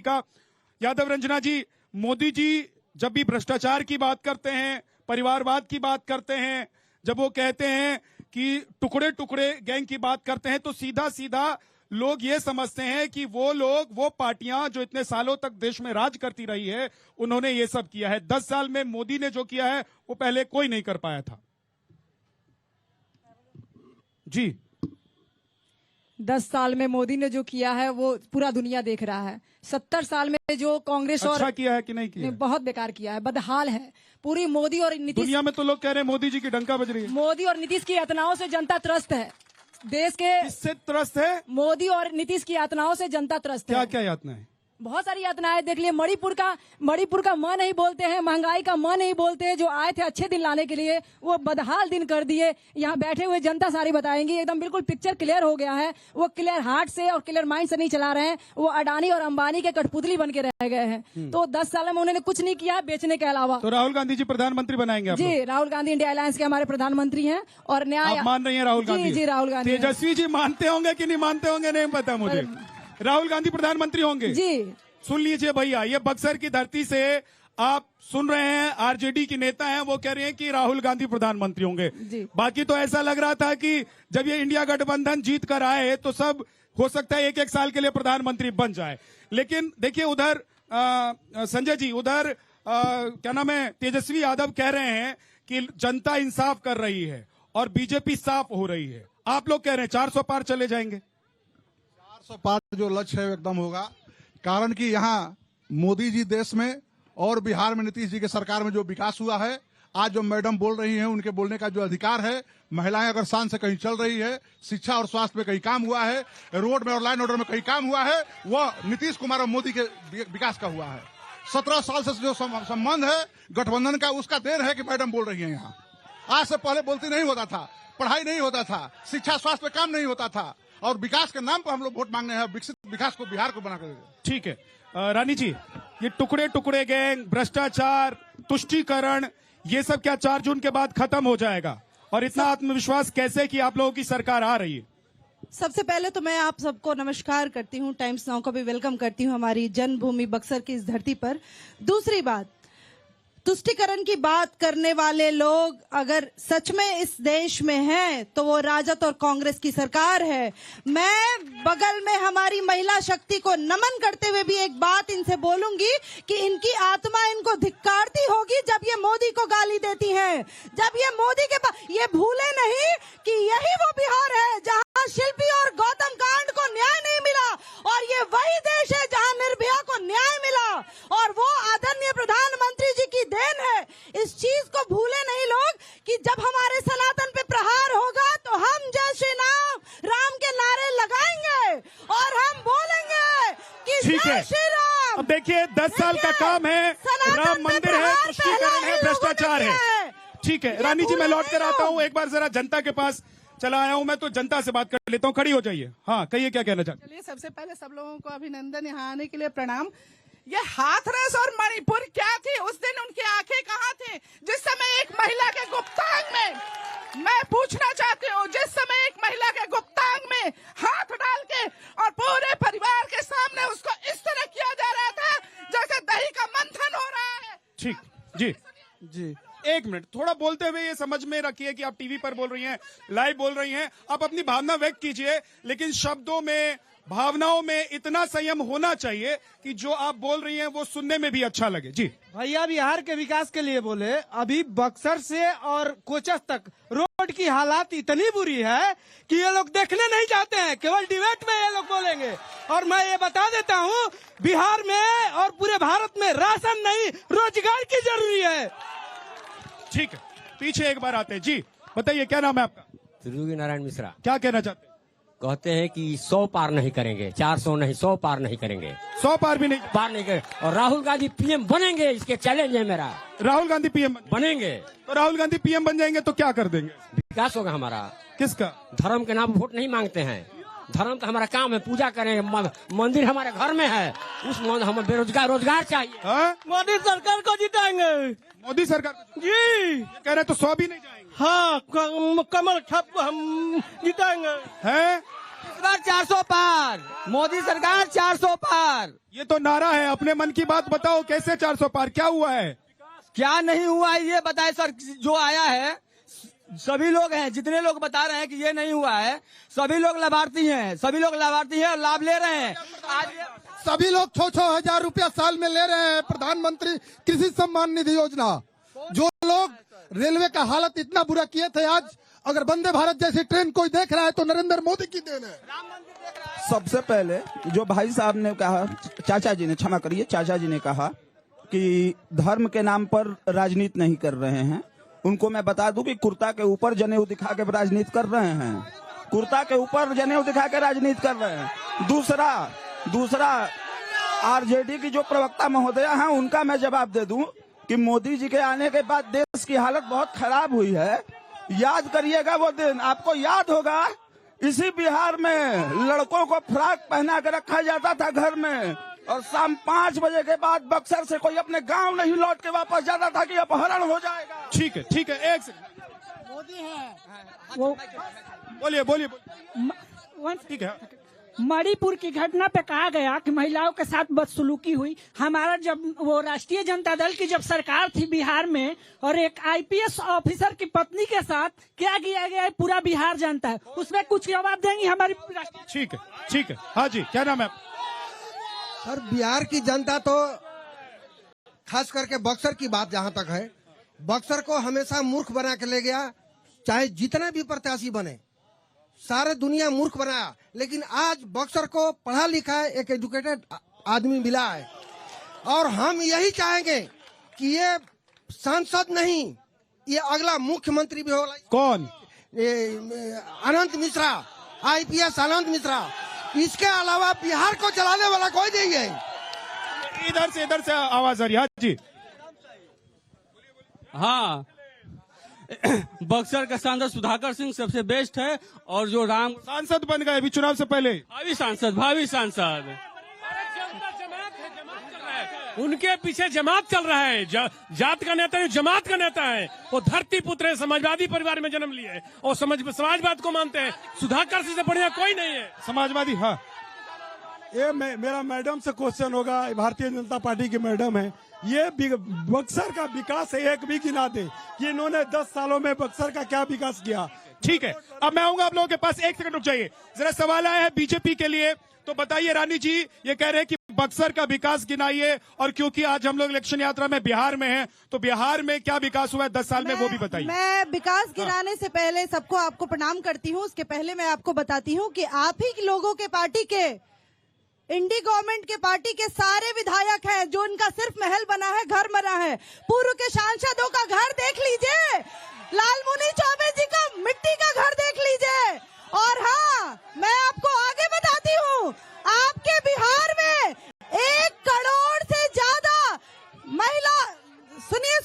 का यादव रंजना जी, मोदी जी जब भी भ्रष्टाचार की बात करते हैं, परिवारवाद की बात करते हैं, जब वो कहते हैं कि टुकड़े टुकड़े गैंग की बात करते हैं, तो सीधा सीधा लोग ये समझते हैं कि वो लोग, वो पार्टियां जो इतने सालों तक देश में राज करती रही है, उन्होंने ये सब किया है। 10 साल में मोदी ने जो किया है वो पहले कोई नहीं कर पाया था। जी, 10 साल में मोदी ने जो किया है वो पूरा दुनिया देख रहा है। 70 साल में जो कांग्रेस अच्छा और किया है कि नहीं किया? बहुत बेकार किया है, बदहाल है। पूरी मोदी और नीतीश, दुनिया में तो लोग कह रहे हैं मोदी जी की डंका बज रही है। मोदी और नीतीश की यातनाओं से जनता त्रस्त है। देश के किससे त्रस्त है? मोदी और नीतीश की यातनाओं से जनता त्रस्त है। क्या क्या यातना है? बहुत सारी यातनाएं देख लिए। मणिपुर का मां नहीं बोलते हैं, महंगाई का मां नहीं बोलते हैं। जो आए थे अच्छे दिन लाने के लिए वो बदहाल दिन कर दिए। यहाँ बैठे हुए जनता सारी बताएंगी, एकदम बिल्कुल पिक्चर क्लियर हो गया है। वो क्लियर हार्ट से और क्लियर माइंड से नहीं चला रहे हैं, वो अडानी और अंबानी के कठपुतली बन के रह गए हैं। तो 10 साल में उन्होंने कुछ नहीं किया बेचने के अलावा। तो राहुल गांधी जी प्रधानमंत्री बनाएंगे आप लोग? जी, राहुल गांधी इंडिया अलायंस के हमारे प्रधानमंत्री हैं और न्याय। आप मान रही हैं राहुल गांधी? जी, राहुल गांधी। तेजस्वी जी मानते होंगे कि नहीं मानते होंगे नहीं पता मुझे। राहुल गांधी प्रधानमंत्री होंगे? जी, सुन लीजिए भैया, ये बक्सर की धरती से आप सुन रहे हैं, आरजेडी की नेता हैं, वो कह रहे हैं कि राहुल गांधी प्रधानमंत्री होंगे। बाकी तो ऐसा लग रहा था कि जब ये इंडिया गठबंधन जीत कर आए तो सब हो सकता है 1-1 साल के लिए प्रधानमंत्री बन जाए। लेकिन देखिए उधर संजय जी, उधर क्या नाम है, तेजस्वी यादव कह रहे हैं कि जनता इंसाफ कर रही है और बीजेपी साफ हो रही है। आप लोग कह रहे हैं 400 पार चले जाएंगे। 400 पार जो लक्ष्य है एकदम होगा, कारण कि यहाँ मोदी जी देश में और बिहार में नीतीश जी के सरकार में जो विकास हुआ है, आज जो मैडम बोल रही हैं उनके बोलने का जो अधिकार है, महिलाएं अगर शान से कहीं चल रही है, शिक्षा और स्वास्थ्य में कहीं काम हुआ है, रोड में और लाइन ऑर्डर में कहीं काम हुआ है, वह नीतीश कुमार और मोदी के विकास का हुआ है। 17 साल से जो संबंध है गठबंधन का, उसका देर है कि मैडम बोल रही है यहाँ। आज से पहले बोलती नहीं होता था, पढ़ाई नहीं होता था, शिक्षा स्वास्थ्य में काम नहीं होता था, और विकास के नाम पर हम लोग वोट मांगने हैं, विकसित विकास को बिहार को बना कर। ठीक है रानी जी, ये टुकड़े टुकड़े गैंग, भ्रष्टाचार, तुष्टीकरण, ये सब क्या 4 जून के बाद खत्म हो जाएगा? और इतना आत्मविश्वास कैसे कि आप लोगों की सरकार आ रही है? सबसे पहले तो मैं आप सबको नमस्कार करती हूँ, टाइम्स नाउ को भी वेलकम करती हूँ हमारी जन्मभूमि बक्सर की इस धरती पर। दूसरी बात, तुष्टीकरण की बात करने वाले लोग अगर सच में इस देश में हैं तो वो राजद और कांग्रेस की सरकार है। मैं बगल में हमारी महिला शक्ति को नमन करते हुए भी एक बात इनसे बोलूंगी कि इनकी आत्मा इनको धिक्कारती होगी जब ये मोदी को गाली देती हैं, जब ये मोदी के ये भूले नहीं कि यही वो बिहार है जहां शिल्पी और गौतम कांड को न्याय नहीं मिला, और ये वही देश है जहां निर्भया को न्याय मिला, और वो आदरणीय प्रधानमंत्री जी की देन है। इस चीज को भूले नहीं लोग कि जब हमारे सनातन पे प्रहार होगा तो हम जय श्री राम के नारे लगाएंगे और हम बोलेंगे कि जय श्री राम। अब देखिए 10 साल का काम है, राम मंदिर है, तुष्टीकरण है, भ्रष्टाचार है। ठीक है रानी जी, मैं लौट कर आता हूँ, एक बार जरा जनता के पास चला आया हूँ मैं, तो जनता से बात कर लेता हूँ। खड़ी हो जाइए। हाँ कहिए, क्या कहना चाहते? चलिए, सबसे पहले सब लोगों को अभिनंदन, यहाँ आने के लिए प्रणाम। ये हाथरस और मणिपुर क्या थी? उस दिन उनकी आंखें कहाँ थी जिस समय एक महिला के गुप्तांग में, मैं पूछना चाहती हूँ, जिस समय एक महिला के गुप्तांग में हाथ डाल के और पूरे परिवार के सामने उसको इस तरह किया जा रहा था जैसे दही का मंथन हो रहा है। ठीक जी, एक मिनट, थोड़ा बोलते हुए ये समझ में रखिए कि आप टीवी पर बोल रही हैं, लाइव बोल रही हैं, आप अपनी भावना व्यक्त कीजिए, लेकिन शब्दों में, भावनाओं में इतना संयम होना चाहिए कि जो आप बोल रही हैं वो सुनने में भी अच्छा लगे। जी भैया, बिहार के विकास के लिए बोले, अभी बक्सर से और कोचस तक रोड की हालात इतनी बुरी है कि ये लोग देखने नहीं जाते हैं, केवल डिबेट में ये लोग बोलेंगे। और मैं ये बता देता हूँ, बिहार में और पूरे भारत में राशन नहीं, रोजगार की जरूरी है। ठीक है, पीछे एक बार आते हैं। जी बताइए, क्या नाम है आपका? त्रिलोकी नारायण मिश्रा। क्या कहना चाहते हैं? कहते हैं कि 100 पार नहीं करेंगे, 400 नहीं, 100 पार नहीं करेंगे। 100 पार भी नहीं पार नहीं करेंगे, और राहुल गांधी पीएम बनेंगे, इसके चैलेंज है मेरा। राहुल गांधी पीएम बनेंगे तो राहुल गांधी पीएम बन जाएंगे तो क्या कर देंगे? विकास होगा हमारा। किसका? धर्म के नाम वोट नहीं मांगते हैं, धर्म तो हमारा काम है, पूजा करेंगे, मंदिर हमारे घर में है, उस हमें बेरोजगार रोजगार चाहिए। हाँ? मोदी सरकार को जिताएंगे। मोदी सरकार जी कह रहे तो 100 भी नहीं जाएंगे। हाँ, कमल छाप हम जिताएंगे। हैं? इस बार 400 पार, मोदी सरकार 400 पार। ये तो नारा है, अपने मन की बात बताओ, कैसे 400 पार, क्या हुआ है? क्या नहीं हुआ है ये बताए सर। जो आया है सभी लोग हैं, जितने लोग बता रहे हैं कि ये नहीं हुआ है, सभी लोग लाभार्थी हैं, सभी लोग लाभार्थी हैं और लाभ ले रहे हैं। आज सभी लोग 6-6 हजार रुपया साल में ले रहे हैं प्रधानमंत्री कृषि सम्मान निधि योजना। जो लोग रेलवे का हालत इतना बुरा किए थे, आज अगर वंदे भारत जैसी ट्रेन कोई देख रहा है तो नरेंद्र मोदी की देन है। सबसे पहले जो भाई साहब ने कहा, चाचा जी ने, क्षमा करिए, चाचा जी ने कहा कि धर्म के नाम पर राजनीति नहीं कर रहे हैं, उनको मैं बता दूं कि कुर्ता के ऊपर जनेऊ दिखा के राजनीति कर रहे हैं, कुर्ता के ऊपर जनेऊ दिखा के राजनीति कर रहे हैं। दूसरा आरजेडी की जो प्रवक्ता महोदया हैं, उनका मैं जवाब दे दूं कि मोदी जी के आने के बाद देश की हालत बहुत खराब हुई है। याद करिएगा वो दिन, आपको याद होगा, इसी बिहार में लड़कों को फ्रॉक पहना के रखा जाता था घर में, और शाम 5 बजे के बाद बक्सर से कोई अपने गांव नहीं लौट के वापस जाता था कि अपहरण हो जाएगा। ठीक है, एक सेकंड, मोदी है वो। बोलिए। ठीक है। मणिपुर की घटना पे कहा गया कि महिलाओं के साथ बदसलूकी हुई। हमारा जब वो राष्ट्रीय जनता दल की जब सरकार थी बिहार में, और एक आईपीएस ऑफिसर की पत्नी के साथ क्या किया गया है पूरा बिहार जानता है, उसमें कुछ जवाब देंगी हमारी। ठीक है। हाँ जी, क्या नाम है? सर, बिहार की जनता तो खास करके बक्सर की बात जहां तक है, बक्सर को हमेशा मूर्ख बना के ले गया। चाहे जितने भी प्रत्याशी बने, सारे दुनिया मूर्ख बनाया, लेकिन आज बक्सर को पढ़ा लिखा एक एजुकेटेड आदमी मिला है। और हम यही चाहेंगे कि ये सांसद नहीं, ये अगला मुख्यमंत्री भी होगा। कौन? अनंत मिश्रा, आईपीएस अनंत मिश्रा। इसके अलावा बिहार को चलाने वाला कोई नहीं है। इधर से आवाज आ रही है। हाँ जी। हाँ, बक्सर का सांसद सुधाकर सिंह सबसे बेस्ट है, और जो राम सांसद बन गए अभी चुनाव से पहले। भावी सांसद उनके पीछे जमात चल रहा है। जात का नेता नहीं, जमात का नेता है। वो धरती पुत्र है, समाजवादी परिवार में जन्म लिए और समाजवाद को मानते हैं। सुधाकर सिंह से बढ़िया कोई नहीं है समाजवादी। हाँ, ये मेरा मैडम से क्वेश्चन होगा, भारतीय जनता पार्टी की मैडम है, ये बक्सर का विकास एक भी गिना दे कि इन्होंने 10 सालों में बक्सर का क्या विकास किया। ठीक है, अब मैं आऊंगा आप लोगों के पास। एक सेकंड रुक जाइए, जरा सवाल आया है बीजेपी के लिए, तो बताइए रानी जी, ये कह रहे हैं कि बक्सर का विकास गिनाइए, और क्योंकि आज हम लोग इलेक्शन यात्रा में बिहार में हैं, तो बिहार में क्या विकास हुआ है 10 साल में, वो भी बताइए। मैं विकास गिनाने से पहले सबको आपको प्रणाम करती हूँ। उसके पहले मैं आपको बताती हूँ कि आप ही लोगों के पार्टी के, इंडी गवर्नमेंट के पार्टी के सारे विधायक हैं, जो इनका सिर्फ महल बना है, घर बना है। पूर्व के सांसदों का घर देख लीजिए, लालमुनि चौबे जी का मिट्टी का घर देख लीजिए। और हाँ, मैं आपको आगे बताती हूँ, आपके बिहार में 1 करोड़ से ज्यादा महिला, सुनिए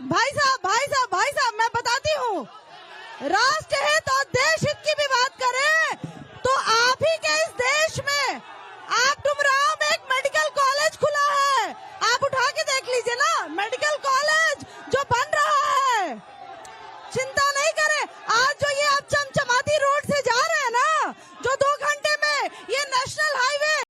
भाई साहब, मैं बताती हूँ, राष्ट्रीय